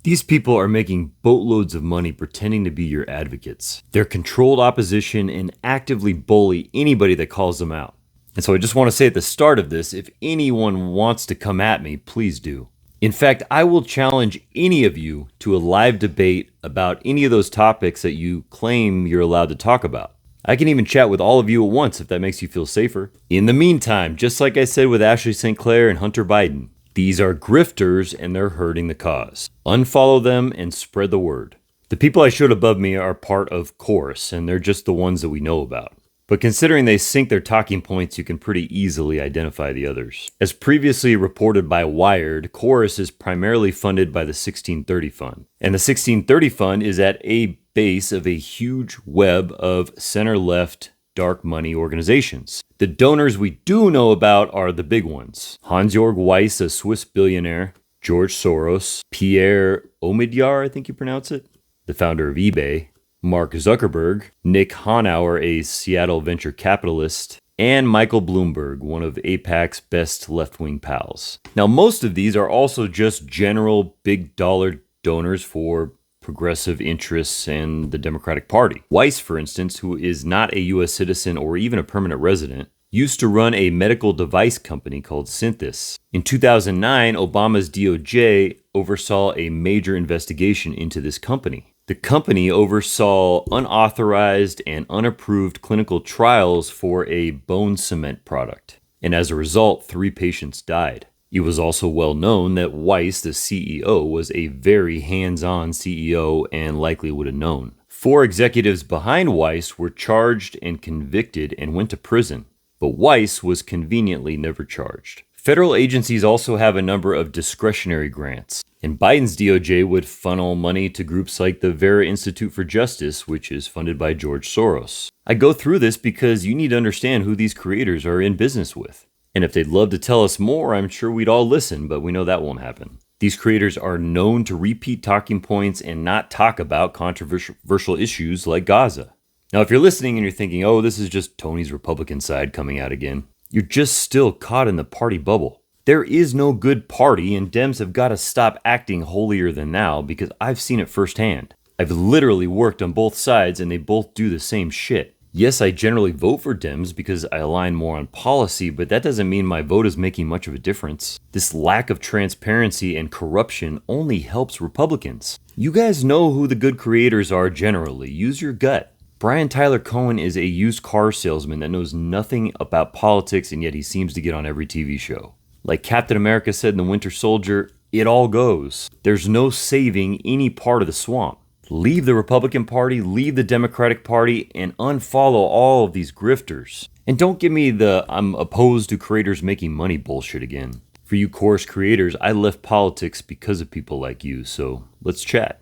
These people are making boatloads of money pretending to be your advocates. They're controlled opposition and actively bully anybody that calls them out. And so I just want to say at the start of this, if anyone wants to come at me, please do. In fact, I will challenge any of you to a live debate about any of those topics that you claim you're allowed to talk about. I can even chat with all of you at once if that makes you feel safer. In the meantime, just like I said with Ashley St. Clair and Hunter Biden, these are grifters and they're hurting the cause. Unfollow them and spread the word. The people I showed above me are part of Chorus, and they're just the ones that we know about. But considering they sync their talking points, you can pretty easily identify the others. As previously reported by Wired, Chorus is primarily funded by the 1630 Fund. And the 1630 Fund is at a base of a huge web of center-left dark money organizations. The donors we do know about are the big ones. Hans-Jörg Weiss, a Swiss billionaire, George Soros, Pierre Omidyar, I think you pronounce it, the founder of eBay, Mark Zuckerberg, Nick Hanauer, a Seattle venture capitalist, and Michael Bloomberg, one of AIPAC's best left-wing pals. Now, most of these are also just general big dollar donors for progressive interests and the Democratic Party. Weiss, for instance, who is not a U.S. citizen or even a permanent resident, used to run a medical device company called Synthesis. In 2009, Obama's DOJ oversaw a major investigation into this company. The company oversaw unauthorized and unapproved clinical trials for a bone cement product, and as a result, 3 patients died. It was also well known that Weiss, the CEO, was a very hands-on CEO and likely would have known. 4 executives behind Weiss were charged and convicted and went to prison, but Weiss was conveniently never charged. Federal agencies also have a number of discretionary grants, and Biden's DOJ would funnel money to groups like the Vera Institute for Justice, which is funded by George Soros. I go through this because you need to understand who these creators are in business with. And if they'd love to tell us more, I'm sure we'd all listen, but we know that won't happen. These creators are known to repeat talking points and not talk about controversial issues like Gaza. Now, if you're listening and you're thinking, oh, this is just Tony's Republican side coming out again, you're just still caught in the party bubble. There is no good party, and Dems have got to stop acting holier than thou because I've seen it firsthand. I've literally worked on both sides and they both do the same shit. Yes, I generally vote for Dems because I align more on policy, but that doesn't mean my vote is making much of a difference. This lack of transparency and corruption only helps Republicans. You guys know who the good creators are generally. Use your gut. Brian Tyler Cohen is a used car salesman that knows nothing about politics, and yet he seems to get on every TV show. Like Captain America said in The Winter Soldier, it all goes. There's no saving any part of the swamp. Leave the Republican Party, leave the Democratic Party, and unfollow all of these grifters. And don't give me the I'm opposed to creators making money bullshit again. For you Chorus creators, I left politics because of people like you, so let's chat.